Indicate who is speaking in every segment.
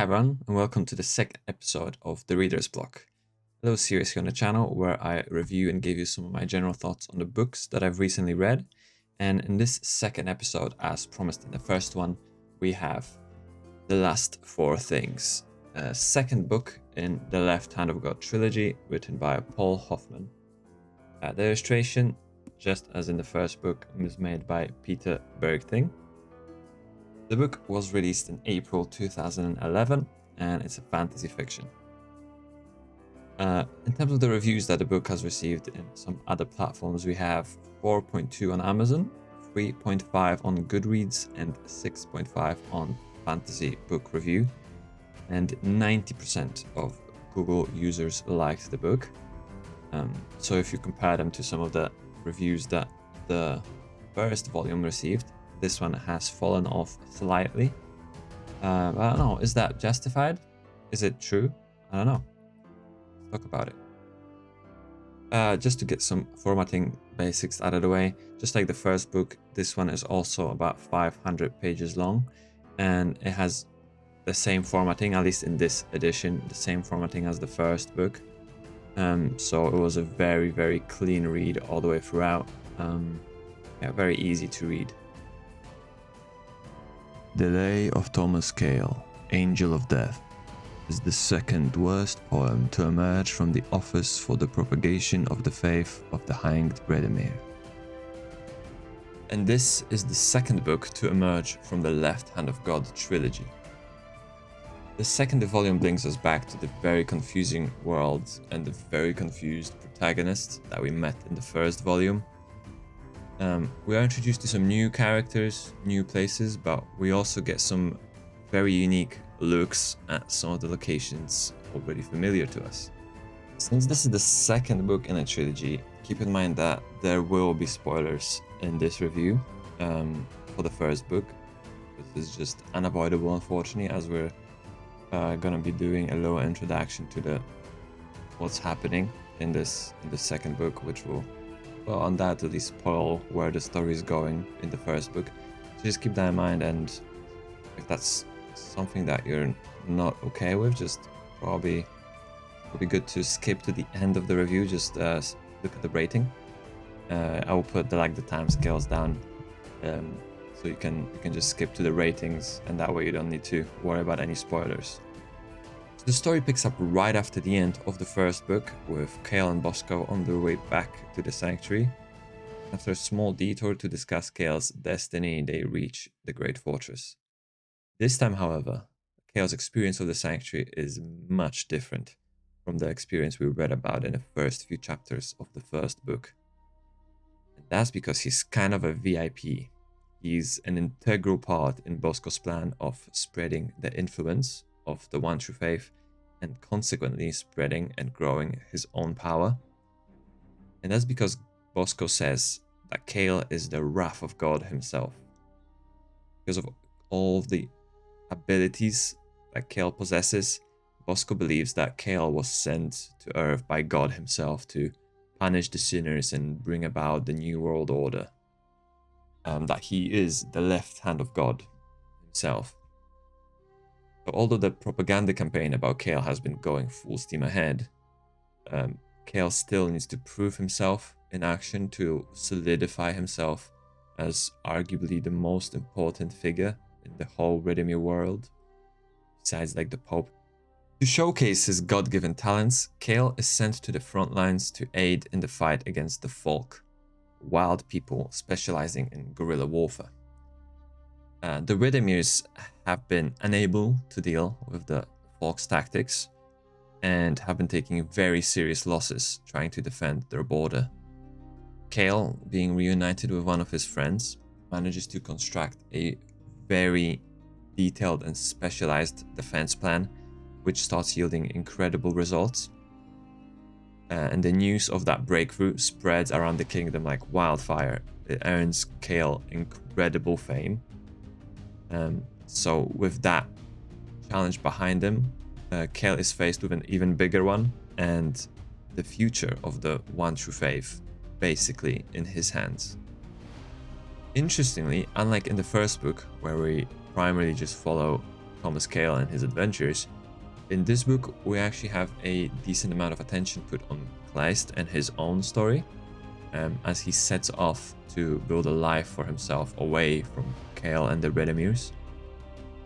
Speaker 1: everyone, and welcome to the second episode of The Reader's Block, a little series here on the channel where I review and give you some of my general thoughts on the books that I've recently read. And in this second episode, as promised in the first one, we have The Last Four Things, a second book in the Left Hand of God trilogy written by Paul Hoffman. The illustration, just as in the first book, was made by Peter Bergting. The book was released in April 2011, and it's a fantasy fiction. In terms of the reviews that the book has received in some other platforms, we have 4.2 on Amazon, 3.5 on Goodreads, and 6.5 on Fantasy Book Review. And 90% of Google users liked the book. So if you compare them to some of the reviews that the first volume received, this one has fallen off slightly. I don't know, is that justified? Is it true? I don't know. Let's talk about it. Just to get some formatting basics out of the way, just like the first book, this one is also about 500 pages long, and it has the same formatting, at least in this edition, the same formatting as the first book. So it was a very, very clean read all the way throughout. Very easy to read.
Speaker 2: The Lay of Thomas Cale, Angel of Death, is the second worst poem to emerge from the Office for the Propagation of the Faith of the Hanged Bredemir.
Speaker 1: And this is the second book to emerge from the Left Hand of God trilogy. The second volume brings us back to the very confusing world and the very confused protagonist that we met in the first volume. We are introduced to some new characters, new places, but we also get some very unique looks at some of the locations already familiar to us. Since this is the second book in a trilogy, keep in mind that there will be spoilers in this review for the first book. This is just unavoidable, unfortunately, as we're gonna be doing a little introduction to what's happening in the second book, which will undoubtedly spoil where the story is going in the first book. So just keep that in mind, and if that's something that you're not okay with, just probably would be good to skip to the end of the review. Just look at the rating. I will put the time scales down, so you can just skip to the ratings, and that way you don't need to worry about any spoilers. The story picks up right after the end of the first book, with Cale and Bosco on their way back to the sanctuary. After a small detour to discuss Cale's destiny, they reach the Great Fortress. This time, however, Cale's experience of the sanctuary is much different from the experience we read about in the first few chapters of the first book. And that's because he's kind of a VIP. He's an integral part in Bosco's plan of spreading the influence of the One True Faith, and consequently spreading and growing his own power. And that's because Bosco says that Cale is the wrath of God himself. Because of all of the abilities that Cale possesses, Bosco believes that Cale was sent to Earth by God himself to punish the sinners and bring about the New World Order. That he is the left hand of God himself. So although the propaganda campaign about Cale has been going full steam ahead, Cale still needs to prove himself in action to solidify himself as arguably the most important figure in the whole Bredemir world, besides the Pope. To showcase his God-given talents, Cale is sent to the front lines to aid in the fight against the Folk, wild people specializing in guerrilla warfare. The Bredemirs have been unable to deal with the Folk's tactics and have been taking very serious losses trying to defend their border. Cale, being reunited with one of his friends, manages to construct a very detailed and specialized defense plan, which starts yielding incredible results. And the news of that breakthrough spreads around the kingdom like wildfire. It earns Cale incredible fame. So with that challenge behind him, Cale is faced with an even bigger one, and the future of the One True Faith basically in his hands. Interestingly, unlike in the first book, where we primarily just follow Thomas Cale and his adventures, in this book we actually have a decent amount of attention put on Kleist and his own story, as he sets off to build a life for himself away from Cale and the Redemures.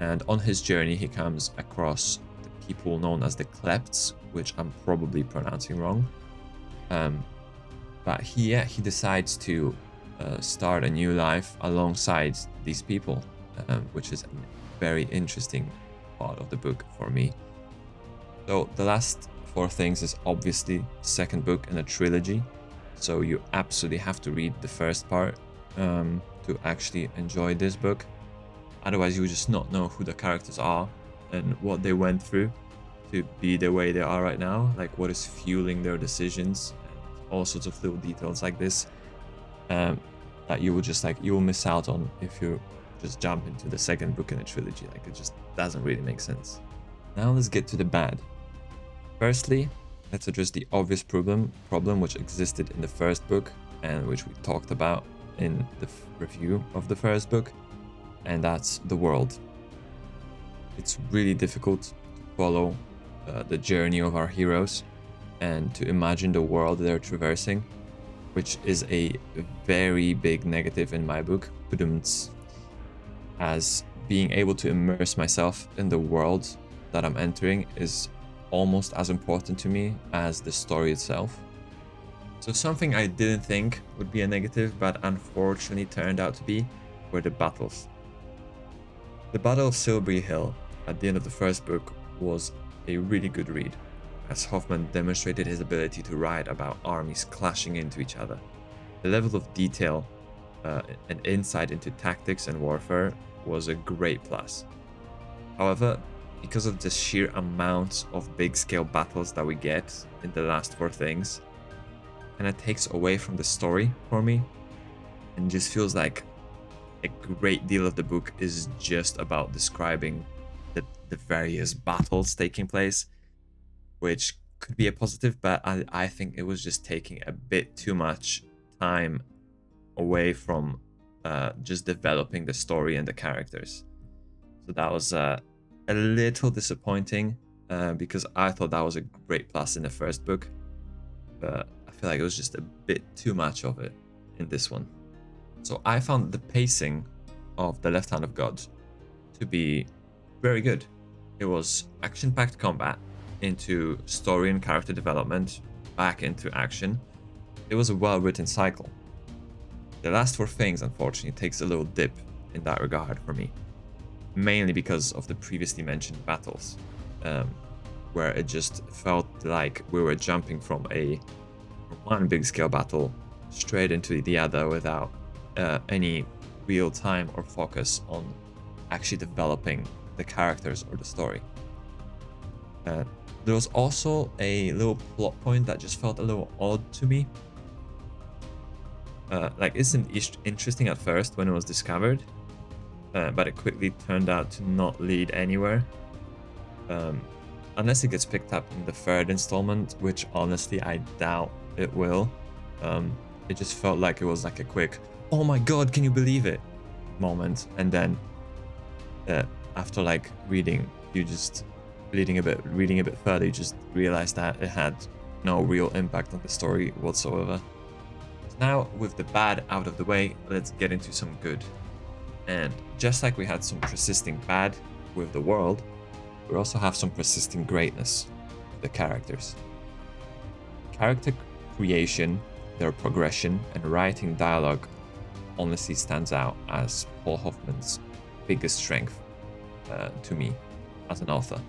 Speaker 1: And on his journey he comes across the people known as the Klepts, which I'm probably pronouncing wrong. But he decides to start a new life alongside these people, which is a very interesting part of the book for me. So the last four things is obviously the second book in a trilogy, so you absolutely have to read the first part to actually enjoy this book. Otherwise you would just not know who the characters are and what they went through to be the way they are right now, like what is fueling their decisions, and all sorts of little details like this that you will miss out on if you just jump into the second book in a trilogy. Like, it just doesn't really make sense. Now let's get to the bad. Firstly, let's address the obvious problem which existed in the first book and which we talked about in the review of the first book, and that's the world. It's really difficult to follow the journey of our heroes and to imagine the world they're traversing, which is a very big negative in my book, as being able to immerse myself in the world that I'm entering is almost as important to me as the story itself. So something I didn't think would be a negative, but unfortunately turned out to be, were the battles. The Battle of Silbury Hill at the end of the first book was a really good read, as Hoffman demonstrated his ability to write about armies clashing into each other. The level of detail and insight into tactics and warfare was a great plus. However, because of the sheer amount of big-scale battles that we get in the last four things, and it takes away from the story for me, and just feels like a great deal of the book is just about describing the various battles taking place, which could be a positive, but I think it was just taking a bit too much time away from just developing the story and the characters. So that was a little disappointing, because I thought that was a great plus in the first book, but I feel like it was just a bit too much of it in this one. So I found the pacing of The Left Hand of God to be very good. It was action-packed combat into story and character development, back into action. It was a well-written cycle. The last four things, unfortunately, takes a little dip in that regard for me, mainly because of the previously mentioned battles, where it just felt like we were jumping from one big-scale battle straight into the other without any real time or focus on actually developing the characters or the story. There was also a little plot point that just felt a little odd to me. Like, it seemed interesting at first when it was discovered, but it quickly turned out to not lead anywhere. Unless it gets picked up in the third installment, which honestly I doubt it will. It just felt like it was like a quick, oh my god, can you believe it moment, and then after like reading a bit further, you just realize that it had no real impact on the story whatsoever. So now, with the bad out of the way, let's get into some good. And just like we had some persisting bad with the world, we also have some persisting greatness with the characters. Character creation, their progression, and writing dialogue honestly stands out as Paul Hoffman's biggest strength to me as an author.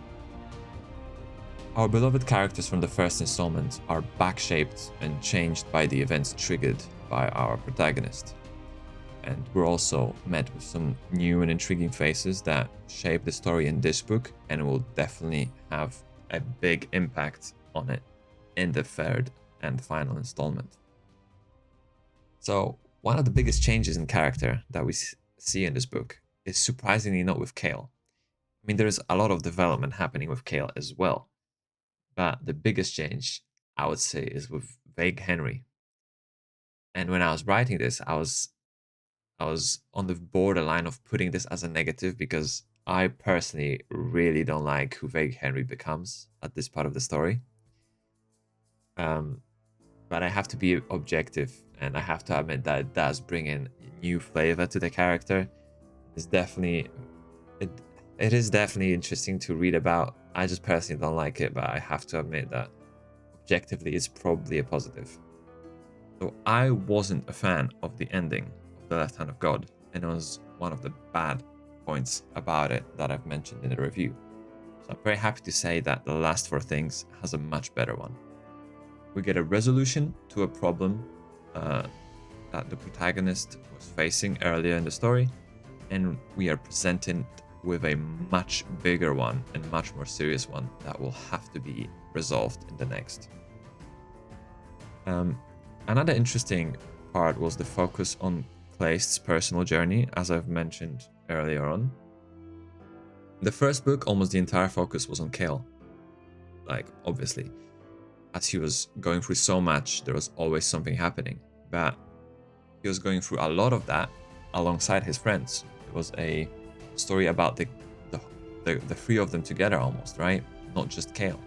Speaker 1: Our beloved characters from the first installment are backshaped and changed by the events triggered by our protagonist. And we're also met with some new and intriguing faces that shape the story in this book and will definitely have a big impact on it in the third and final installment. So, one of the biggest changes in character that we see in this book is surprisingly not with Cale. I mean, there's a lot of development happening with Cale as well, but the biggest change, I would say, is with Vague Henry. And when I was writing this, I was on the borderline of putting this as a negative, because I personally really don't like who Vague Henry becomes at this part of the story. But I have to be objective, and I have to admit that it does bring in new flavor to the character. It's definitely it is definitely interesting to read about. I just personally don't like it, but I have to admit that objectively it's probably a positive. So I wasn't a fan of the ending of The Left Hand of God, and it was one of the bad points about it that I've mentioned in the review. So I'm very happy to say that The Last Four Things has a much better one. We get a resolution to a problem that the protagonist was facing earlier in the story, and we are presented with a much bigger one and much more serious one that will have to be resolved in the next. Another interesting part was the focus on Kleist's personal journey, as I've mentioned earlier on. The first book, almost the entire focus was on Kale. Like, obviously, as he was going through so much, there was always something happening. But he was going through a lot of that alongside his friends. It was a story about the three of them together almost, right? Not just Kale.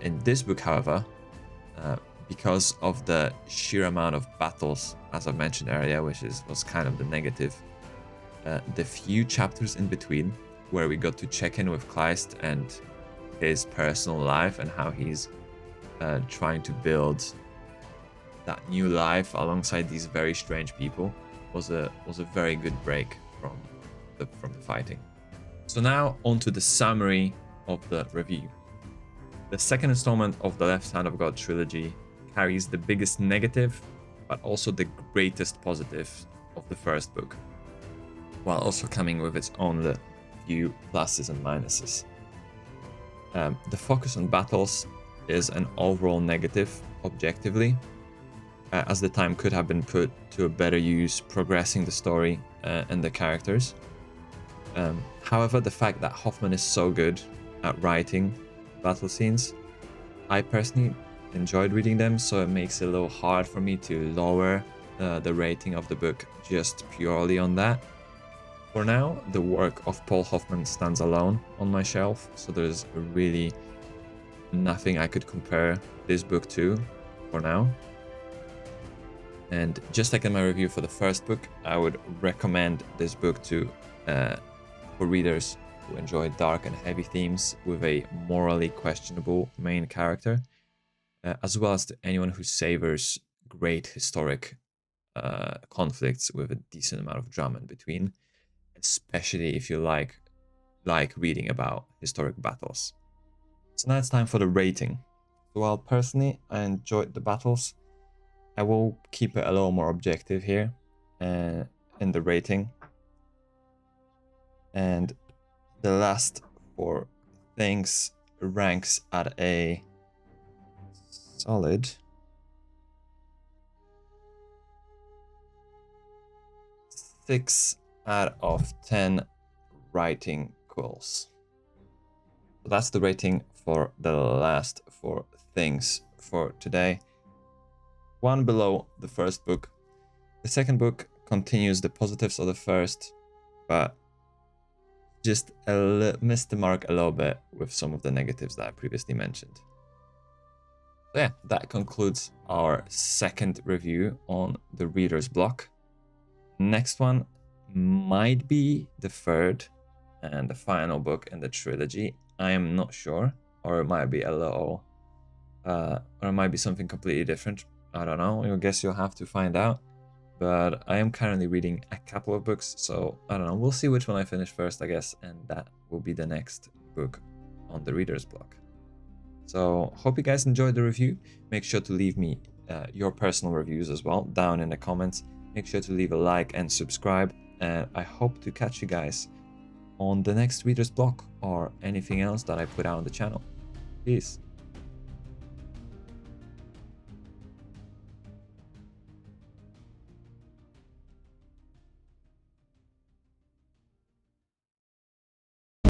Speaker 1: In this book, however, because of the sheer amount of battles, as I mentioned earlier, which was kind of the negative, the few chapters in between where we got to check in with Kleist and his personal life and how he's trying to build that new life alongside these very strange people was a very good break from the fighting. So now on to the summary of the review. The second installment of the Left Hand of God trilogy carries the biggest negative, but also the greatest positive of the first book, while also coming with its own few pluses and minuses. The focus on battles is an overall negative, objectively, as the time could have been put to a better use progressing the story and the characters. However, the fact that Hoffman is so good at writing battle scenes, I personally enjoyed reading them, so it makes it a little hard for me to lower the rating of the book just purely on that. For now, the work of Paul Hoffman stands alone on my shelf, so there's really nothing I could compare this book to for now. And just like in my review for the first book, I would recommend this book to for readers who enjoy dark and heavy themes with a morally questionable main character, as well as to anyone who savors great historic conflicts with a decent amount of drama in between, especially if you like reading about historic battles. So now it's time for the rating. So while personally I enjoyed the battles, I will keep it a little more objective here in the rating. And the Last Four Things ranks at a solid 6 out of 10 writing quills. So that's the rating for the Last Four Things for today. One below the first book. The second book continues the positives of the first, but just missed the mark a little bit with some of the negatives that I previously mentioned. So yeah, that concludes our second review on the Reader's Block. Next one might be the third and the final book in the trilogy. I am not sure, or it might be a little, or it might be something completely different. I don't know. I guess you'll have to find out. But I am currently reading a couple of books, so I don't know. We'll see which one I finish first, I guess, and that will be the next book on the Reader's Block. So hope you guys enjoyed the review. Make sure to leave me your personal reviews as well down in the comments. Make sure to leave a like and subscribe. And I hope to catch you guys on the next Reader's Block or anything else that I put out on the channel. Peace.